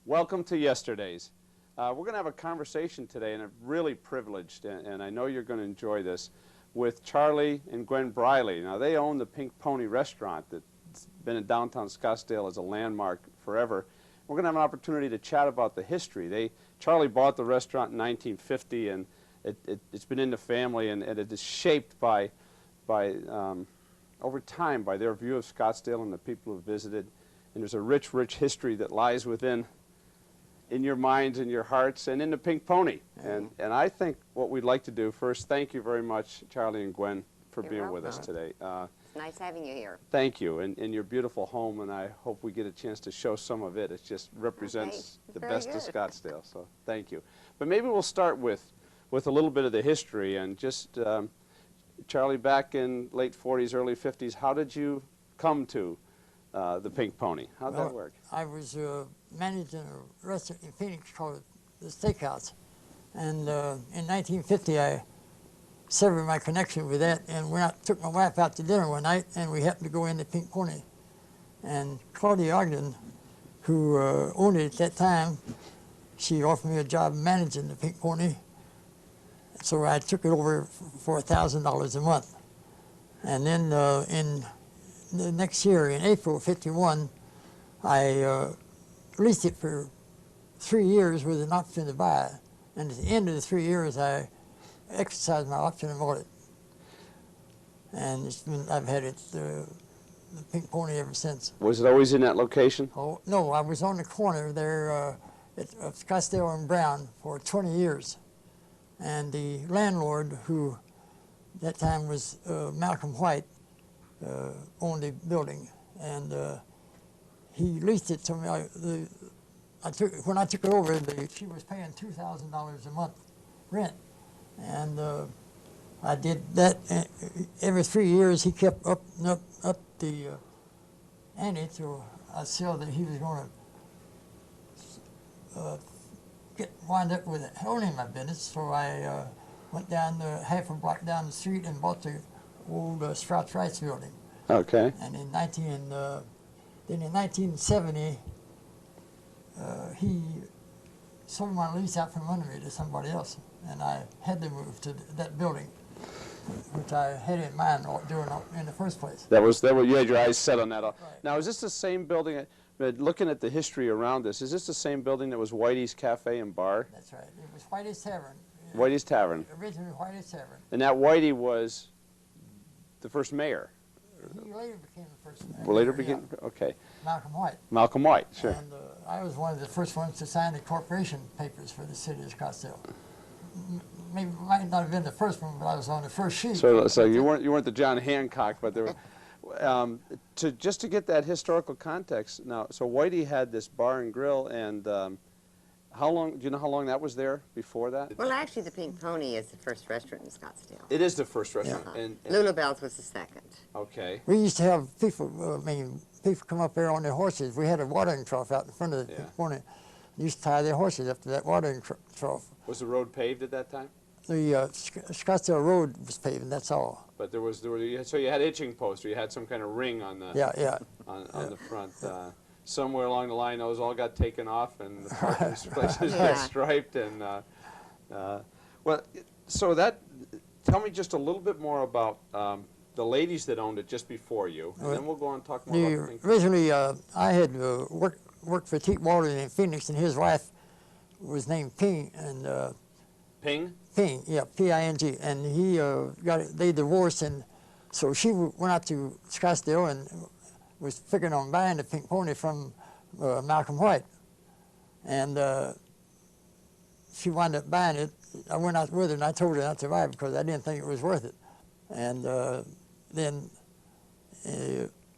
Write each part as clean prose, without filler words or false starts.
Welcome to Yesterdays. We're going to have a conversation today, and I'm really privileged, and I know you're going to enjoy this, with Charlie and Gwen Briley. Now, they own the Pink Pony restaurant that's been in downtown Scottsdale as a landmark forever. We're going to have an opportunity to chat about the history. Charlie bought the restaurant in 1950, and it's been in the family, and it is shaped by over time, by their view of Scottsdale and the people who have visited. And there's a rich, rich history that lies within in your minds and your hearts and in the Pink Pony. And I think what we'd like to do first, thank you very much, Charlie and Gwen, for being with us today. It's nice having you here. Thank you, in your beautiful home, and I hope we get a chance to show some of it. It just represents the best of Scottsdale, so thank you. But maybe we'll start with a little bit of the history, and just, Charlie, back in late 40s, early 50s, how did you come to the Pink Pony? How'd that work? I was managing a restaurant in Phoenix called the Steakhouse, and in 1950 I severed my connection with that, and took my wife out to dinner one night, and we happened to go in the Pink Pony. And Claudia Ogden, who owned it at that time, she offered me a job managing the Pink Pony, so I took it over for $1,000 a month. And then in the next year, in April of '51, I leased it for 3 years with an option to buy. And at the end of the 3 years, I exercised my option and bought it. And I've had it, the Pink Pony, ever since. Was it always in that location? Oh, no, I was on the corner there of Scottsdale and Brown for 20 years. And the landlord, who at that time was Malcolm White, owned the building, and he leased it to me. When I took it over, she was paying $2,000 a month rent, and I did that. Every 3 years, he kept up the ante till I saw that he was going to wind up with owning my business. So I went down half a block down the street and bought the old Sprouts Rice building. Okay. And in 1970, he sold my lease out from under me to somebody else, and I had to move to that building, which I had in mind doing in the first place. You had your eyes set on that. Right. Now, is this the same building? Looking at the history around this, is this the same building that was Whitey's Cafe and Bar? That's right. It was Whitey's Tavern. Whitey's Tavern. Originally Whitey's Tavern. And that Whitey was the first mayor. He later became the first mayor. Well, later became, okay. Malcolm White. Malcolm White, sure. And I was one of the first ones to sign the corporation papers for the city of Scottsdale. Maybe might not have been the first one, but I was on the first sheet. So you weren't the John Hancock, but there were, just to get that historical context. Now, so Whitey had this bar and grill, and how long? Do you know how long that was there before that? Well, actually, the Pink Pony is the first restaurant in Scottsdale. It is the first restaurant. Yeah. And Lulabelle's was the second. Okay. We used to have people. People come up there on their horses. We had a watering trough out in front of the Pink Pony. They used to tie their horses up to that watering trough. Was the road paved at that time? The Scottsdale Road was paved, and that's all. But so you had hitching posts, or you had some kind of ring on the on the front. Somewhere along the line, those all got taken off, and the parking places got striped. And well, so tell me just a little bit more about the ladies that owned it just before you, and then we'll go on and talk more about the Pink Pony. Originally, I had worked for Teat Walden in Phoenix, and his wife was named Ping, and Ping? Ping, yeah, P-I-N-G, and they divorced, and so she went out to Scottsdale and was figuring on buying the Pink Pony from Malcolm White, and she wound up buying it. I went out with her, and I told her not to buy it because I didn't think it was worth it. And then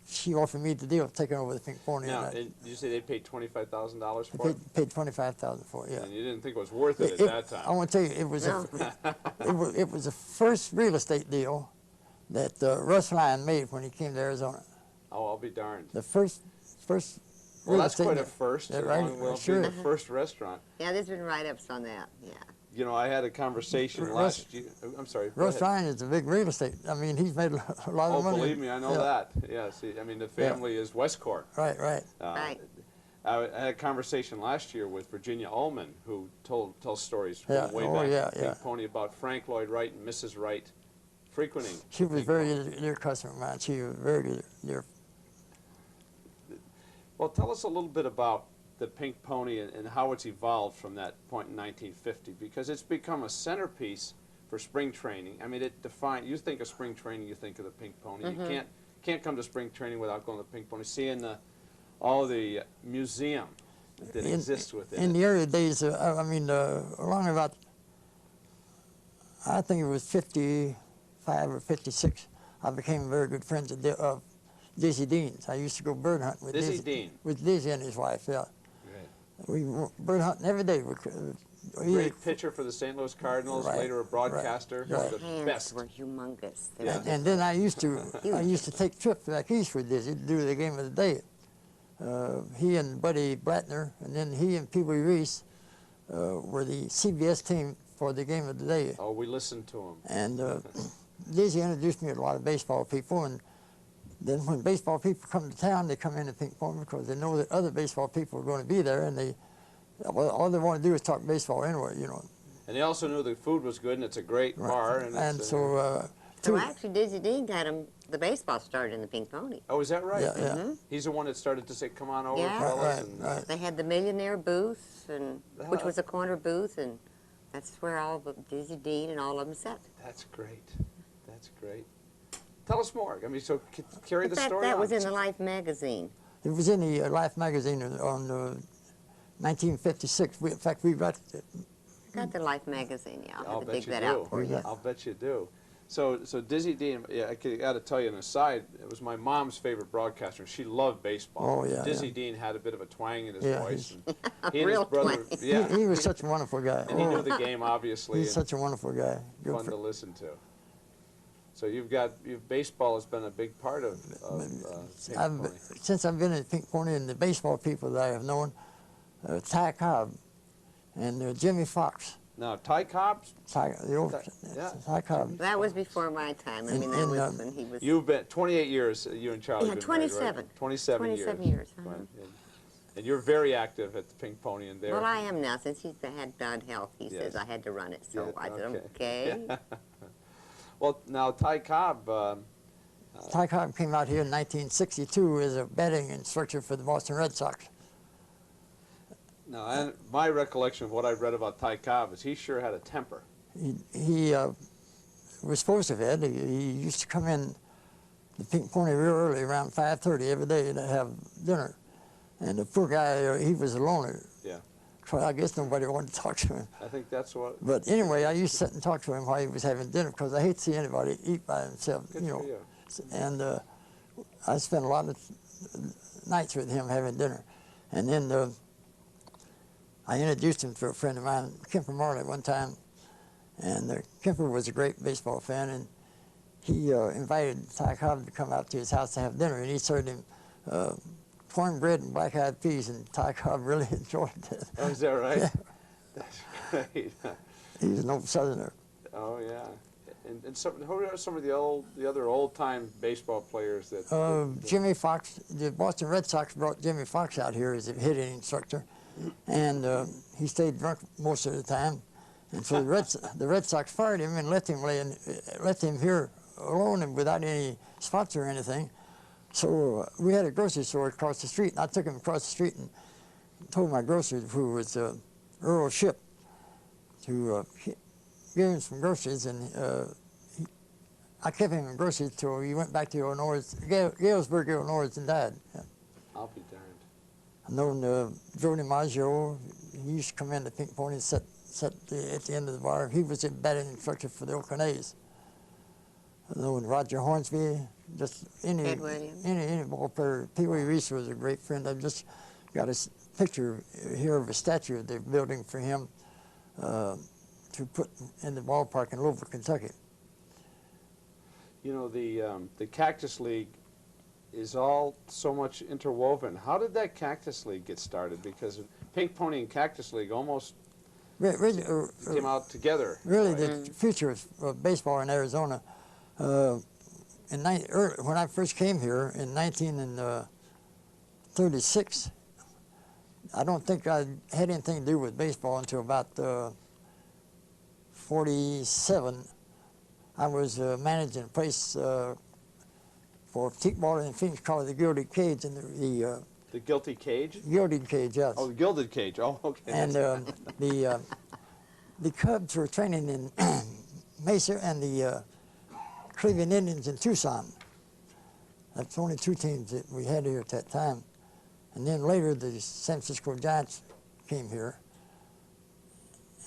she offered me the deal of taking over the Pink Pony. Now, And and you say they paid $25,000 I for it? paid $25,000 for it. Yeah. And you didn't think it was worth it at that time. I want to tell you, it was No. it was the first real estate deal that Russ Lyon made when he came to Arizona. Oh, I'll be darned. The first Well, real that's estate quite a deal. first, Yeah, right. along with Sure. being the first restaurant. Yeah, there's been write-ups on that, yeah. You know, I had a conversation Russ- last year. I'm sorry. go Russ ahead. Lyon is a big real estate. I mean, he's made a lot Oh, of money. believe me, I know Yeah. that. Yeah, see, I mean, the family is Westcourt. Right, right. Right. I had a conversation last year with Virginia Ullman, who tells stories Yeah, way oh, back yeah, at Pink yeah. Pony about Frank Lloyd Wright and Mrs. Wright frequenting. She was Pink very Pony. dear customer of mine. She was very dear. Well, tell us a little bit about the Pink Pony and how it's evolved from that point in 1950, because it's become a centerpiece for spring training. I mean, it defined. You think of spring training, you think of the Pink Pony. You can't come to spring training without going to the Pink Pony, seeing all the museum that exists within In it. the early days, I mean, along about, I think it was 55 or 56, I became very good friends of Dizzy Dean's. I used to go bird hunting with Dizzy Dean. With Dizzy and his wife, yeah. Right. We were bird hunting every day. Great pitcher for the St. Louis Cardinals, Right, later a broadcaster. right. One of the Hands best. were humongous. They Yeah. were And then I used to take trips back east with Dizzy to do the game of the day. He and Buddy Blattner, and then he and Pee Wee Reese were the CBS team for the game of the day. Oh, we listened to him. And Dizzy introduced me to a lot of baseball people, and then when baseball people come to town, they come in to Pink Pony because they know that other baseball people are going to be there, and all they want to do is talk baseball anyway, you know. And they also knew the food was good, and it's a great bar. And, And it's, so, So actually, Dizzy Dean got him, the baseball started in the Pink Pony. oh, is that right? yeah, yeah. He's the one that started to say, "Come on over, Yeah. fellas." Right, and, right. They had the Millionaire booth, which Ah. was a corner booth, and that's where all the Dizzy Dean and all of them sat. That's great. That's great. Tell us more. I mean, so carry In the fact, story that on. was in the Life magazine. It was in the Life magazine on 1956. In fact, we got Got the Life magazine, yeah. I'll I'll have to bet dig you that do. out for you. I'll bet you do. So Dizzy Dean, yeah, I got to tell you an aside. It was my mom's favorite broadcaster. She loved baseball. Oh, yeah, Dizzy yeah. Dean had a bit of a twang in his Yeah, voice. he's- And he and Real his brother, twang. yeah, he was such a wonderful guy. and he knew Oh, the game obviously. he's and such a wonderful guy. Good fun for- to listen to. So baseball has been a big part of Pink Pony. Since I've been at Pink Pony, and the baseball people that I have known, Ty Cobb and Jimmy Fox. Now, Ty Cobb, The old Yeah. Ty Cobb. That was before my time. I mean, that And, was when he was... you've been 28 years. You and Charlie. Yeah, have been married, 27. right? 27 years. 27 years, uh-huh. Right. And you're very active at the Pink Pony and there. Well, I am now. Since he's had bad health, he Yes. says I had to run it. So Yeah, I said, okay. okay. Well, now Ty Cobb. Ty Cobb came out here in 1962 as a batting instructor for the Boston Red Sox. Now, my recollection of what I read about Ty Cobb is he sure had a temper. He was supposed to have had. He used to come in the Pink Pony real early, around 5:30 every day, to have dinner. And the poor guy, he was a loner. Yeah. So I guess nobody wanted to talk to him. I think that's what. But anyway, I used to sit and talk to him while he was having dinner because I hate to see anybody eat by himself, Good you know. for you. And I spent a lot of nights with him having dinner. And then I introduced him to a friend of mine, Kemper Marley, one time. And Kemper was a great baseball fan, and he invited Ty Cobb to come out to his house to have dinner, and he served him cornbread and black-eyed peas, and Ty Cobb really enjoyed that. Oh, is that right? Yeah. That's great. He was no Southerner. Oh yeah. And who are some of the other old-time baseball players that? Jimmy Fox, the Boston Red Sox brought Jimmy Fox out here as a hitting instructor, and he stayed drunk most of the time. And so the Red Sox fired him and left him here alone and without any sponsor or anything. So we had a grocery store across the street, and I took him across the street and told my grocer, who was Earl Shipp, to give him some groceries, and I kept him in groceries till he went back to Galesburg, Illinois, and died. Yeah. I'll be darned. I've known Joe DeMaggio. He used to come in to Pink Pony and sit at the end of the bar. He was a batting instructor for the Oakland A's. I've known Roger Hornsby, just any Ed Williams. any ball player. Pee Wee Reese was a great friend. I've just got a picture here of a statue they're building for him to put in the ballpark in Louisville, Kentucky. You know, the Cactus League is all so much interwoven. How did that Cactus League get started? Because Pink Pony and Cactus League almost came out together. Really, right? the future of baseball in Arizona. When I first came here in 1936, I don't think I had anything to do with baseball until about 47. I was managing a place for kickball in Phoenix called the Gilded Cage, and The Guilty Cage? Gilded Cage, yes. Oh, the Gilded Cage. Oh, okay. And the Cubs were training in Mesa, and the Cleveland Indians in Tucson. That's the only two teams that we had here at that time. And then later the San Francisco Giants came here,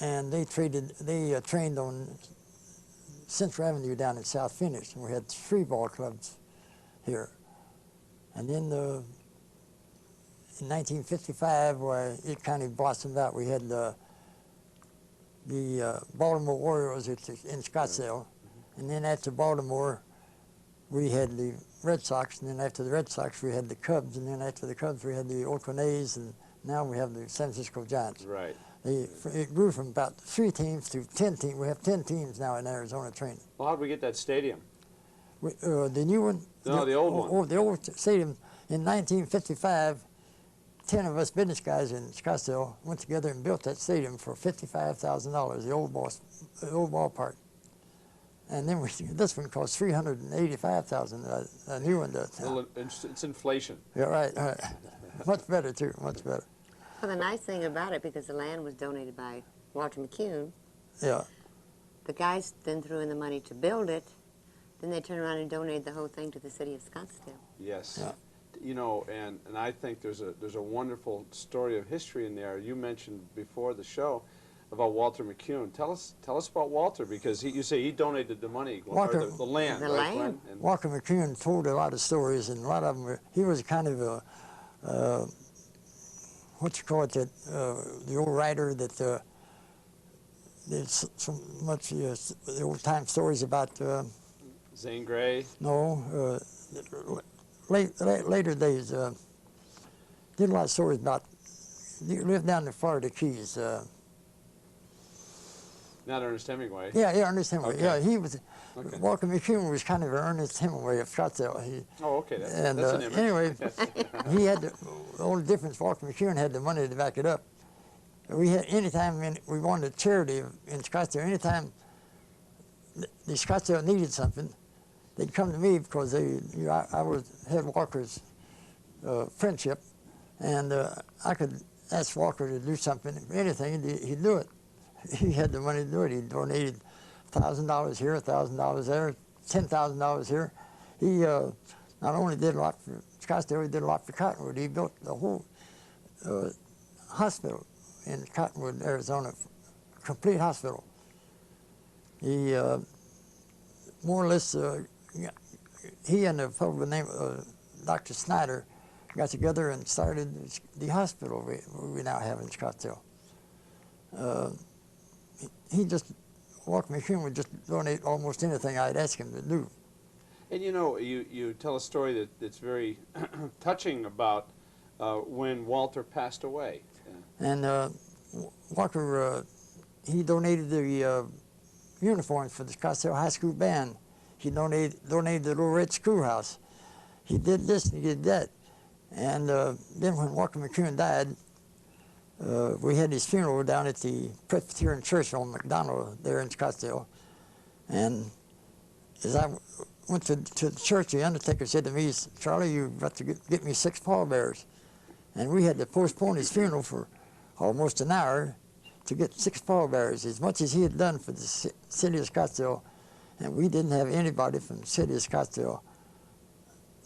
and they trained on Central Avenue down in South Phoenix, and we had 3 ball clubs here. And then in 1955, where it kind of blossomed out, we had the Baltimore Orioles in Scottsdale, and then after Baltimore, we had the Red Sox, and then after the Red Sox, we had the Cubs, and then after the Cubs, we had the Oakland A's, and now we have the San Francisco Giants. Right. It grew from about 3 teams to 10 teams. We have 10 teams now in Arizona training. Well, how did we get that stadium? The new one? No, the old one. The old stadium. In 1955, 10 of us business guys in Scottsdale went together and built that stadium for $55,000, the old ballpark. And then this one cost $385,000. A new one does. Well, it's inflation. Yeah, right. Much better too. Much better. Well, the nice thing about it, because the land was donated by Walter McCune, Yeah. the guys then threw in the money to build it. Then they turned around and donated the whole thing to the city of Scottsdale. Yes. Yeah. You know, and I think there's a wonderful story of history in there. You mentioned before the show about Walter McCune. Tell us about Walter, because you say he donated the money, Walter, or the land, the right, land. Glenn? And Walter McCune told a lot of stories, and a lot of them he was kind of a, what you call it, the old writer that there's so much, the old time stories about, Zane Grey. no, later days, did a lot of stories about, he lived down in Florida Keys. Not Ernest Hemingway. Yeah, Ernest Hemingway. Okay. Yeah, he was. Okay. Walter McCune was kind of an Ernest Hemingway of Scottsdale. Oh, okay. That's an image. Anyway, he had the only difference. Walter McCune had the money to back it up. We had anytime we wanted a charity in Scottsdale. Anytime the Scottsdale needed something, they'd come to me because I had Walker's friendship, and I could ask Walker to do something, anything, he'd do it. He had the money to do it. He donated $1,000 here, $1,000 there, $10,000 here. He not only did a lot for Scottsdale, he did a lot for Cottonwood. He built the whole hospital in Cottonwood, Arizona, complete hospital. He more or less, he and a fellow by the name of Dr. Snyder got together and started the hospital we now have in Scottsdale. Walter McCune would just donate almost anything I'd ask him to do. And you know, you tell a story that's very touching about when Walter passed away. And Walter, he donated the uniforms for the Scottsdale High School band. He donated the little red schoolhouse. He did this and he did that. And then when Walter McCune died, we had his funeral down at the Presbyterian Church on McDonald there in Scottsdale. And as I went to the church, the undertaker said to me, "Charlie, you've got to get me 6 pallbearers." And we had to postpone his funeral for almost an hour to get 6 pallbearers, as much as he had done for the city of Scottsdale. And we didn't have anybody from the city of Scottsdale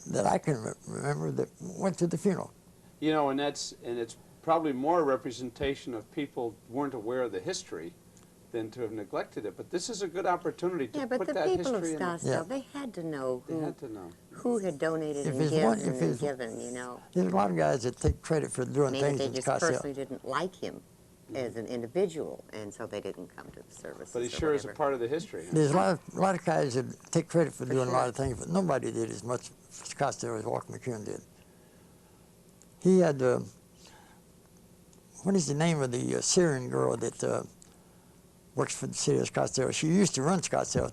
that I can remember that went to the funeral. You know, and it's probably more a representation of people who weren't aware of the history than to have neglected it. But this is a good opportunity to Yeah, but put the that people of history in. Scottsdale, they had to know They had to know. who had donated If and it's one- given if and it's- given, you know. There's a lot of guys that take credit for doing Maybe things they in just Scottsdale. personally didn't like him as an individual, and so they didn't come to the services. But he or sure is a whatever. part of the history. Huh? There's a lot of guys that take credit for doing a sure. lot of things, but nobody did as much for Scottsdale as Walker McCune did. He had, what is the name of the Syrian girl that works for the city of Scottsdale? She used to run Scottsdale.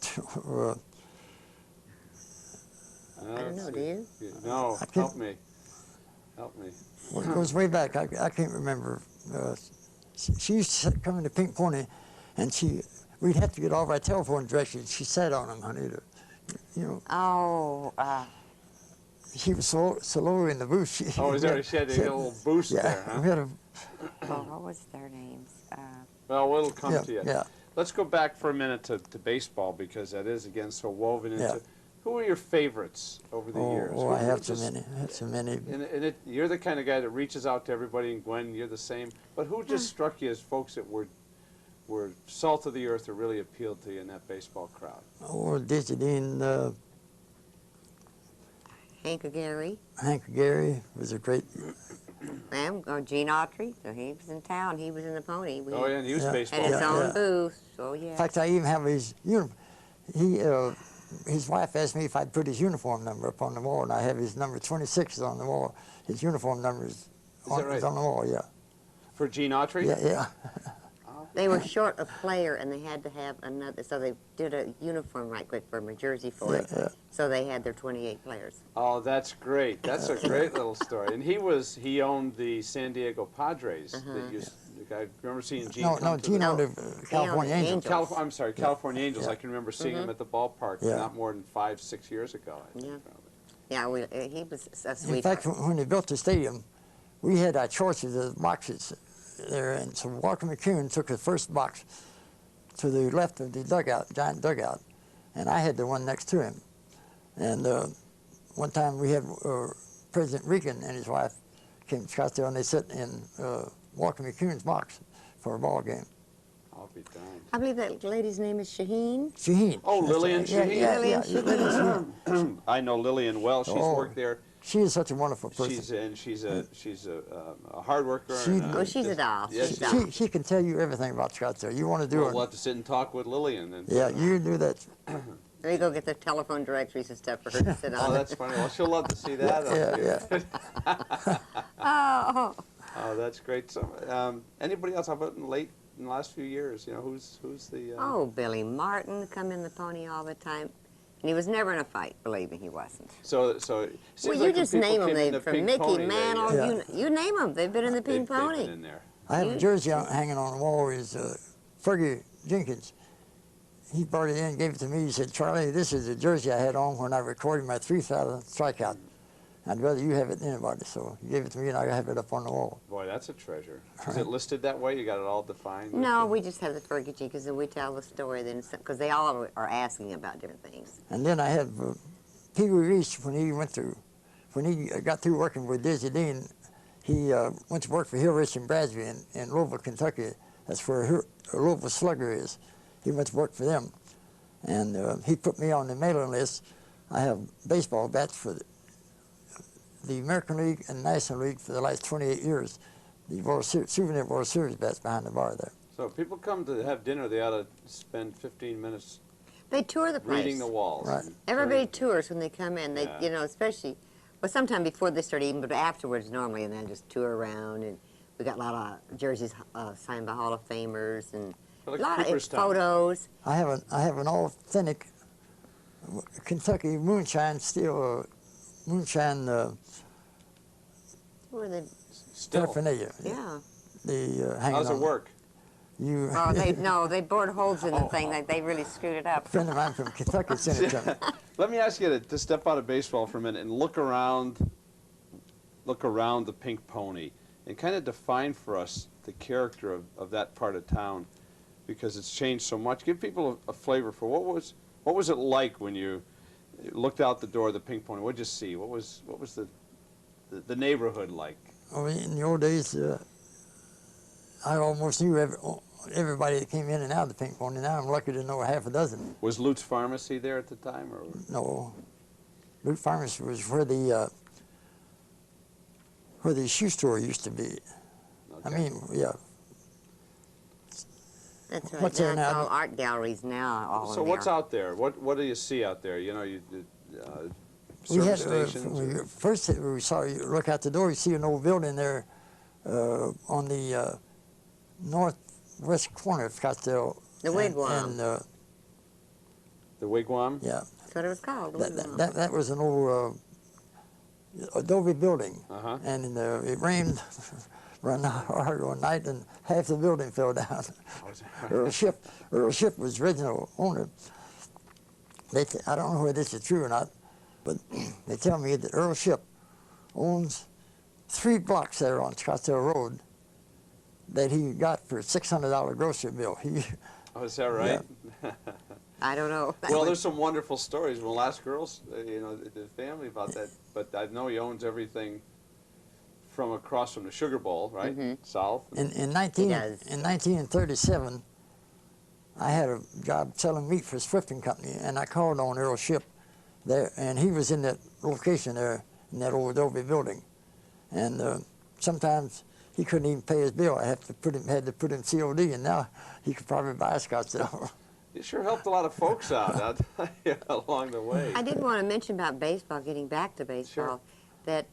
I don't know, do you? No, I can't- help me. Help me. Well, it goes way back. I can't remember. She used to come in the Pink Pony, and we'd have to get all of our telephone directions. She sat on them, honey. You know, Oh, she was so low in the booth. She had a little boost yeah, there, huh? we had a, what was their names? Well, it'll come yeah, to you. yeah. Let's go back for a minute to baseball, because that is, again, so woven into. Yeah. Who are your favorites over the years? Oh, Who- I who have so just- many. I have so many. And you're the kind of guy that reaches out to everybody, and Gwen, you're the same. But who just struck you as folks that were salt of the earth or really appealed to you in that baseball crowd? Oh, Dizzy Dean, Hank Gary, Hank Gary was a great. or Gene Autry. So he was in town. He was in the Pony. We Oh, yeah, and he was Yeah. baseball. had his Yeah, own yeah. booth. So yeah. In fact, I even have his his wife asked me if I'd put his uniform number up on the wall, and I have his number 26 on the wall. His uniform number is that right? on the wall, yeah. For Gene Autry? Yeah, yeah. They were short a player, and they had to have another. So they did a uniform right quick for him, a jersey for Yeah, it. yeah. So they had their 28 players. Oh, that's great. That's a great little story. And he owned the San Diego Padres. That used, I remember seeing Gene No, come to Gene the, owned the California Angels. Angels. I'm sorry, California Angels. Yeah. I can remember seeing him at the ballpark Yeah. not more than 5-6 years ago. I think, Yeah. probably. Yeah, he was a In sweetheart. fact, when they built the stadium, we had our choices of boxes there, and so Walker McCune took the first box to the left of the dugout, giant dugout, and I had the one next to him. And one time we had President Reagan and his wife came to Scottsdale, and they sat in Walker McCune's box for a ball game. I'll be darned. I believe that lady's name is Shaheen. Shaheen. Oh, Lillian Yeah, Shaheen. yeah, Lillian yeah, Lillian Shaheen. I know Lillian well. She's Oh. worked there. She is such a wonderful person. She's a hard worker. She- and, Oh, she's a doll. Yes, She's she a is. doll. She can tell you everything about Scottsdale. You want to do We'll it. have to sit and talk with Lillian. And, Yeah, you do that. There you go, get the telephone directories and stuff for her to sit Oh, on. that's funny. Well, she'll love to see that. Yeah, yeah. Oh, Oh, that's great. So, anybody else? How about in the last few years? You know, who's the? oh, Billy Martin come in the Pony all the time. And he was never in a fight, believe me, he wasn't. So. It Well, seems you like when just people name came in them. the From Pink Mickey Pony, Mantle, Yeah. you name them. They've been in the Pink they've Pony. been in there. I have a jersey hanging on the wall. Is Fergie Jenkins. He brought it in and gave it to me. He said, "Charlie, this is the jersey I had on when I recorded my 3,000th strikeout. I'd rather you have it than anybody." So he gave it to me, and I have it up on the wall. Boy, that's a treasure. Is it listed that way? You got it all defined? No, we just have the Fergie because we tell the story then, because they all are asking about different things. And then I have Pee Wee Reese when he got through working with Dizzy Dean. He went to work for Hill Rich and Bradsby in Louisville, Kentucky. That's where Louisville Slugger is. He went to work for them, and he put me on the mailing list. I have baseball bats for the American League and National League for the last 28 years. The souvenir World Series bats behind the bar there. So if people come to have dinner, they ought to spend 15 minutes They tour the place. reading the walls. Right. Everybody tours when they come in. They, Yeah. you know, especially, well, sometime before they start eating, but afterwards normally, and then just tour around. And we got a lot of jerseys signed by Hall of Famers and Like a lot of Cooperstown. photos. I have an authentic Kentucky moonshine still moonshine Where they, Still. paraphernalia. yeah. The hanging How's it on. work? You Oh, they bored holes in the thing. They really screwed it up. a friend of mine from Kentucky sent it to me. Let me ask you to step out of baseball for a minute and look around the Pink Pony and kind of define for us the character of that part of town, because it's changed so much. Give people a flavor for what was it like when you looked out the door of the Pink Pony? What did you see? What was the neighborhood like? Oh, in the old days, I almost knew everybody that came in and out of the Pink Pony. Now I'm lucky to know half a dozen. Was Lute's Pharmacy there at the time, or? No, Loot Pharmacy was where the shoe store used to be. Okay. I mean, yeah. That's right. What's now there it's now? all art galleries now. All So in what's there. out there? What do you see out there? You know, We had service stations. or- first we saw you look out the door. You see an old building there on the northwest corner of Scottsdale. The Wigwam. And The Wigwam. yeah, That's what it was called. The Wigwam. that was an old adobe building, Uh-huh. and it rained run hard one night, and half the building fell down. Oh, is that right? Earl Shipp was the original owner. I don't know whether this is true or not, but they tell me that Earl Shipp owns 3 blocks there on Scottsdale Road that he got for a $600 grocery bill. Oh, is that right? I don't know. Well, there's some wonderful stories. We'll ask girls, you know, the family about that. But I know he owns everything from across from the Sugar Bowl, right? South. In does. 1937, I had a job selling meat for a thrifting company, and I called on Earl Shipp there, and he was in that location there in that old adobe building. And sometimes he couldn't even pay his bill. I had to put him COD, and now he could probably buy a Scottsdale. You sure helped a lot of folks out, I'll tell you, along the way. I did want to mention about baseball, getting back to baseball, that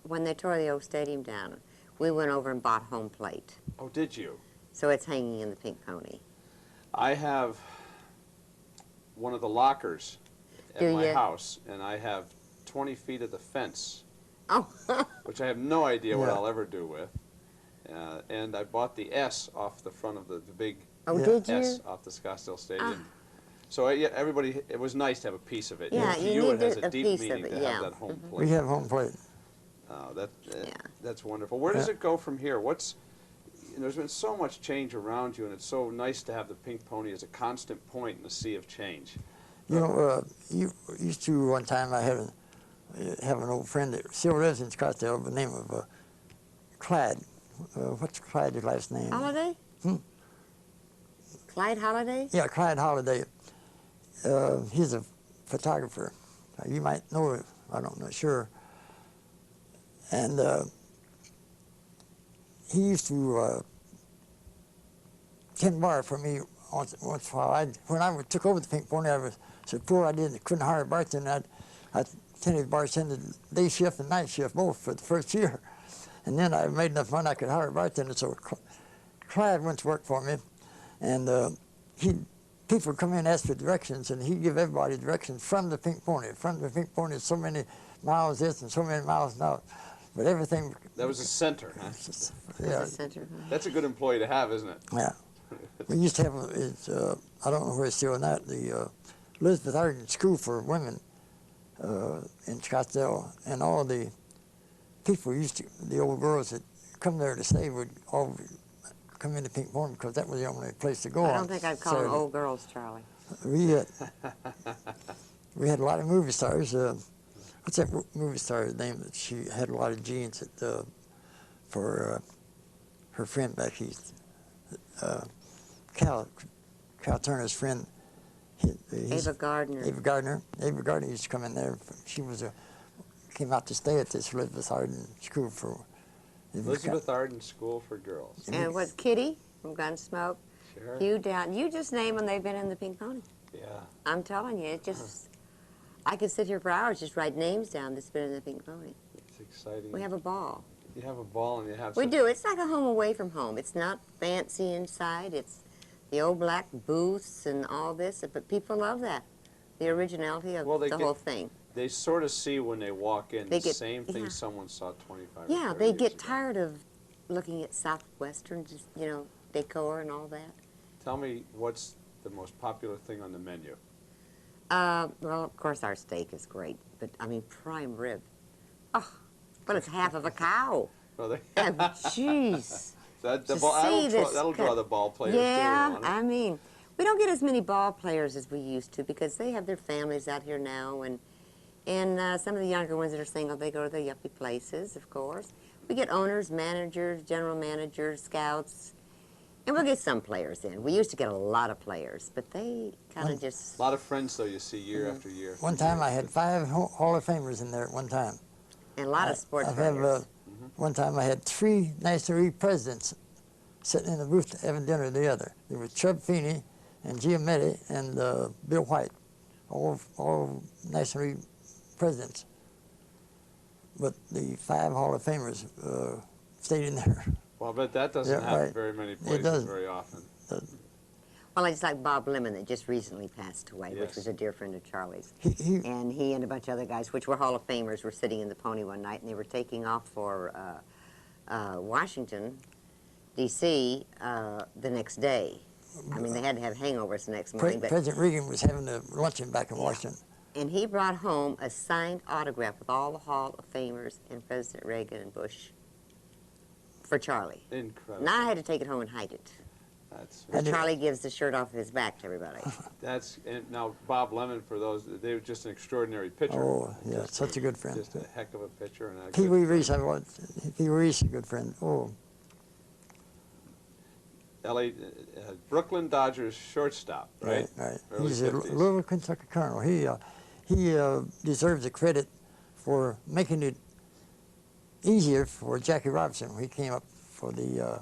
when they tore the old stadium down, we went over and bought home plate. Oh, did you? So it's hanging in the Pink Pony. I have one of the lockers at Do my you? house, and I have 20 feet of the fence, Oh, which I have no idea what Yeah. I'll ever do with. And I bought the S off the front of the big oh, Yeah. did you? S off the Scottsdale Stadium. So yeah, everybody, it was nice to have a piece of it. Yeah, To you you it need has a a deep piece of meaning it, to yeah. have that home plate. We have home plate. That's wonderful. Where does Yeah. it go from here? There's been so much change around you, and it's so nice to have the Pink Pony as a constant point in a sea of change. You know, you used to one time I had have an old friend that still lives in Scottsdale by the name of Clyde. What's Clyde's last name? Holiday? Clyde Holiday? Yeah, Clyde Holiday. He's a photographer. You might know him. I don't know, sure. And he used to tend bar for me once in a while. When I took over the Pink Pony, I was so poor couldn't hire a bartender. I tended bartender day shift and night shift both for the first year. And then I made enough money I could hire a bartender. So Clyde went to work for me, and people would come in and ask for directions, and he'd give everybody directions from the Pink Pony. From the Pink Pony, so many miles this and so many miles now. But everything. That was the center, huh? Yeah, The center, huh? That's a good employee to have, isn't it? yeah. We used to have, I don't know where it's still not, the Elizabeth Arden School for Women in Scottsdale, and all the people the old girls that come there to stay would all come into Pink Pony because that was the only place to go I on don't think I'd call them Saturday. old girls, Charlie. We had a lot of movie stars. What's that movie star's name that she had a lot of genes for her friend back east? Cal Turner's friend. Ava Gardner. Ava Gardner. Ava Gardner used to come in there. She came out to stay at this Elizabeth Arden School for. Elizabeth Arden School for Girls. And what's Kitty from Gunsmoke? Sure. Hugh Down. You just name them, they've been in the Pink Pony. Yeah. I'm telling you, it just, I could sit here for hours just write names down that's been in the Pink Pony. It's exciting. We have a ball. You have a ball and you have. We do. It's like a home away from home. It's not fancy inside. It's the old black booths and all this, but people love that. The originality of the whole thing. They sort of see when they walk in They the get- same thing yeah. someone saw 25 Yeah, or 30 they years get ago. tired of looking at Southwestern, just, decor and all that. Tell me, what's the most popular thing on the menu? Well, of course, our steak is great, but I mean, prime rib. Oh, but it's half of a cow. Well, they, Oh, jeez. that'll To see this draw cut- the ball players Yeah, too. won't it? I mean, we don't get as many ball players as we used to because they have their families out here now, and some of the younger ones that are single, they go to the yuppie places, of course. We get owners, managers, general managers, scouts, And we'll get some players in. We used to get a lot of players, but they kind of just... A lot of friends, though, you see year after year. One time I had 5 Hall of Famers in there at one time. And a lot of sports I have, writers. One time I had 3 National League presidents sitting in the booth having dinner together. There was Chub Feeney and Giametti and Bill White, all National League presidents. But the 5 Hall of Famers stayed in there. Well, I bet that doesn't happen very many places very often. Well, I just like Bob Lemon that just recently passed away, which was a dear friend of Charlie's. And he and a bunch of other guys, which were Hall of Famers, were sitting in the Pony one night, and they were taking off for Washington, D.C. The next day. I mean, they had to have hangovers the next morning. But President Reagan was having a luncheon back in Washington. And he brought home a signed autograph with all the Hall of Famers and President Reagan and Bush for Charlie. Incredible. Now I had to take it home and hide it. And Charlie gives the shirt off of his back to everybody. And now Bob Lemon, for those, they were just an extraordinary pitcher. Oh, yeah, such a good friend. Just a heck of a pitcher. And Pee Wee Reese, Pee Wee Reese, a good friend. Oh. Brooklyn Dodgers shortstop, right? Right. Early He's 50s. a little Kentucky Colonel. He deserves the credit for making it easier for Jackie Robinson when he came up for the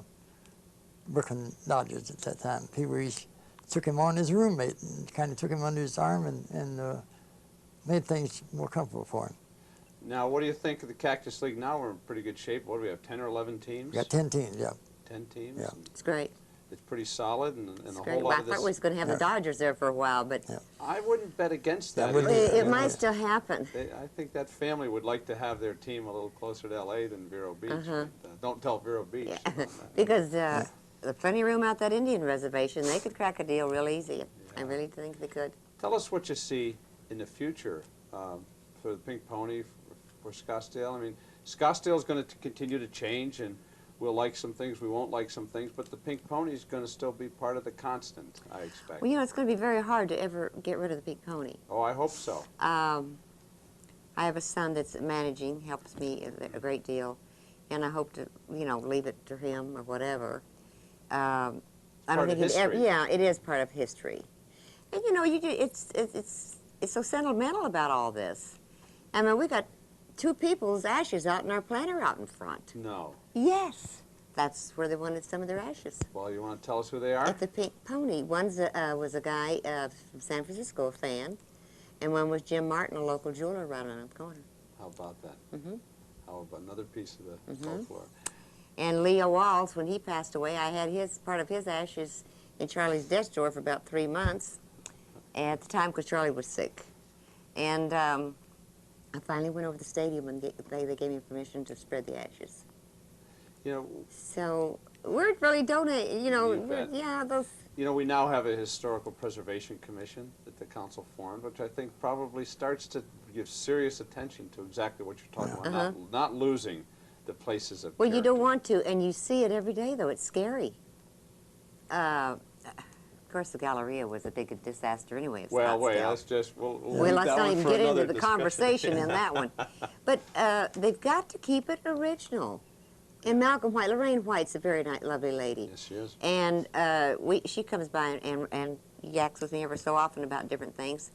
Brooklyn Dodgers at that time. Pee Wee Reese took him on as a roommate and kind of took him under his arm and made things more comfortable for him. Now, what do you think of the Cactus League now? We're in pretty good shape. What do we have, 10 or 11 teams? We got 10 teams, yeah. 10 teams? Yeah. It's great. It's pretty solid, and a whole Well, lot I of this... thought we was going to have the Dodgers there for a while, but I wouldn't bet against that. it might still happen. I think that family would like to have their team a little closer to L.A. than Vero Beach. Don't tell Vero Beach. Yeah. Because the plenty room out that Indian reservation, they could crack a deal real easy. Yeah. I really think they could. Tell us what you see in the future for the Pink Pony, for Scottsdale. I mean, Scottsdale is going to continue to change, and we'll like some things, we won't like some things, but the Pink Pony is going to still be part of the constant, I expect. Well, you know, it's going to be very hard to ever get rid of the Pink Pony. Oh, I hope so. I have a son that's managing, helps me a great deal, and I hope to, you know, leave it to him or whatever. I don't think he'd ever, yeah, it is part of history. And you know, it's so sentimental about all this. I mean, we got 2 people's ashes out in our planter out in front. No. Yes. That's where they wanted some of their ashes. Well, you want to tell us who they are? At the Pink Pony. One was a guy from San Francisco, a fan, and one was Jim Martin, a local jeweler right on the corner. How about that? How about another piece of the folklore? And Leo Walls, when he passed away, I had part of his ashes in Charlie's desk drawer for about 3 months at the time because Charlie was sick. And I finally went over to the stadium and they gave me permission to spread the ashes. You know, so we're really donating, you know, those... You know, we now have a Historical Preservation Commission that the council formed, which I think probably starts to give serious attention to exactly what you're talking about, not losing the places of Well, you don't want to, and you see it every day, though. It's scary. Of course, the Galleria was a big disaster anyway. Well, wait, let's just... let's not even get into the conversation in that one. But they've got to keep it original. And Malcolm White, Lorraine White's a very lovely lady. Yes, she is. And she comes by and yaks with me ever so often about different things.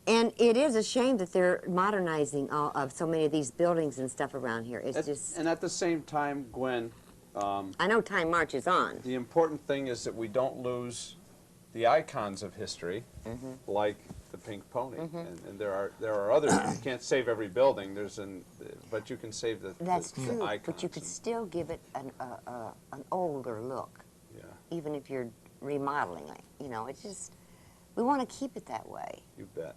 And it is a shame that they're modernizing all of so many of these buildings and stuff around here. It's just... And at the same time, Gwen... I know time marches on. The important thing is that we don't lose the icons of history, like the Pink Pony. And there are others. You can't save every building. But you can save the That's the true, icons. but you could still give it an older look, even if you're remodeling it. You know, it's just, we want to keep it that way. You bet.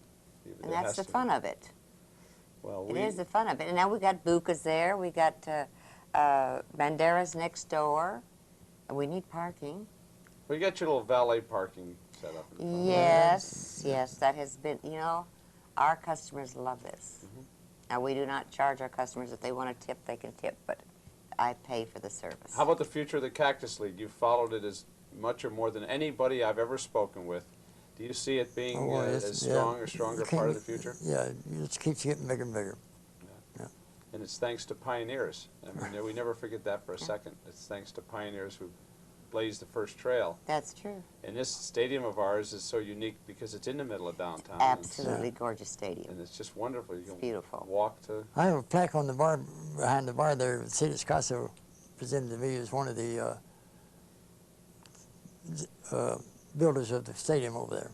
And that's the fun of it. Well, it is the fun of it. And now we got Bucas there. We got Banderas next door. We need parking. Well, you got your little valet parking set up. Yes, yes, that has been, you know, our customers love this. Now, we do not charge our customers. If they want to tip, they can tip, but I pay for the service. How about the future of the Cactus League? You've followed it as much or more than anybody I've ever spoken with. Do you see it being as strong or stronger part of the future? Yeah, it just keeps getting bigger and bigger. And it's thanks to pioneers. I mean, we never forget that for a second. It's thanks to pioneers who blazed the first trail. That's true. And this stadium of ours is so unique because it's in the middle of downtown. Absolutely gorgeous stadium. And it's just wonderful. You It's can beautiful. walk to... I have a plaque on the bar, behind the bar there. The city of Scottsdale presented to me as one of the builders of the stadium over there.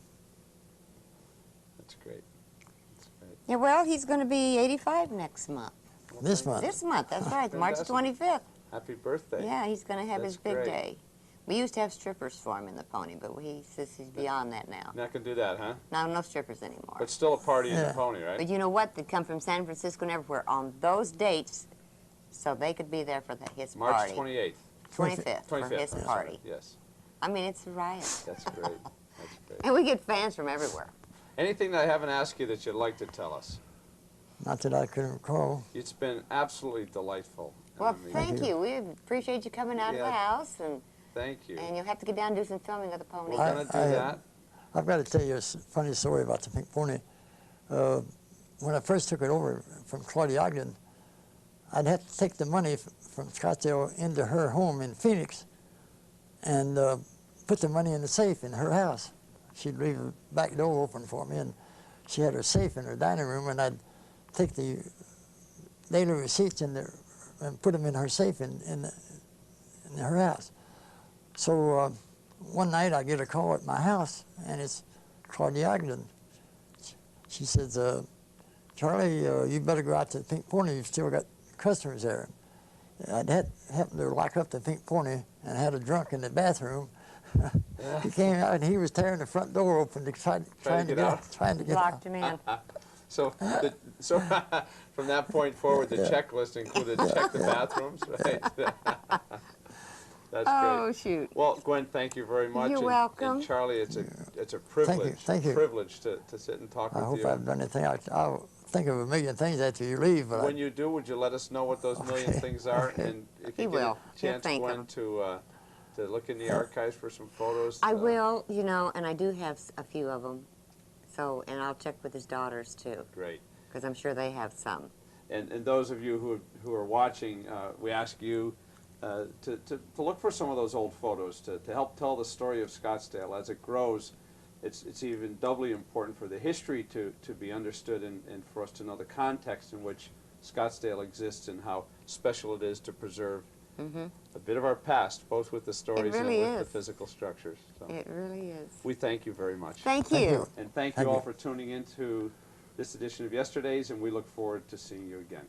That's great. That's great. Yeah, well, he's going to be 85 next month. Well, This month. This month, that's right, March Fantastic. 25th. Happy birthday. Yeah, he's going to have his That's big great. day. We used to have strippers for him in the pony, but he says he's beyond that now. Not going to do that, huh? No strippers anymore. But still a party in the Yeah. pony, right? But you know what? They come from San Francisco and everywhere on those dates, so they could be there for his March party. 28th. 25th for 25th, his I'm party. sorry. Yes. I mean, it's a riot. That's great. That's great. And we get fans from everywhere. Anything that I haven't asked you that you'd like to tell us? Not that I can recall. It's been absolutely delightful. Well, I mean, thank you. We appreciate you coming out of the Yeah. house, Thank you. and you'll have to get down and do some filming of the pony. We're going to do that. I've got to tell you a funny story about the pink pony. When I first took it over from Claudia Ogden, I'd have to take the money from Scottsdale into her home in Phoenix and put the money in the safe in her house. She'd leave the back door open for me, and she had her safe in her dining room, and I'd take the daily receipts in there and put them in her safe in her house. So one night I get a call at my house, and it's Claudia Ogden. She says, Charlie, you better go out to the Pink Pony. You've still got customers there. I'd happened to lock up the Pink Pony and had a drunk in the bathroom. He came out and he was tearing the front door open to trying to get out. Locked him in. So from that point forward, the checklist included check the bathrooms, right? That's Oh, great. shoot. Well, Gwen, thank you very much. You're And welcome. Charlie, it's a privilege. Thank you. Privilege to sit and talk I with hope you. I've done anything. I'll think of a million things after you leave. But When you do, would you let us know what those million Okay, things are? okay. And if He you will. get a He'll chance, think of Gwen, them. to look in the archives for some photos. I will, and I do have a few of them. So, and I'll check with his daughters too, Great. because I'm sure they have some. And those of you who are watching, we ask you to look for some of those old photos to help tell the story of Scottsdale. As it grows, it's even doubly important for the history to be understood and for us to know the context in which Scottsdale exists and how special it is to preserve a bit of our past, both with the stories really and with is. the physical structures. So It really is. we thank you very much. Thank Thank you. you. And thank you all for tuning in to this edition of Yesterdays, and we look forward to seeing you again.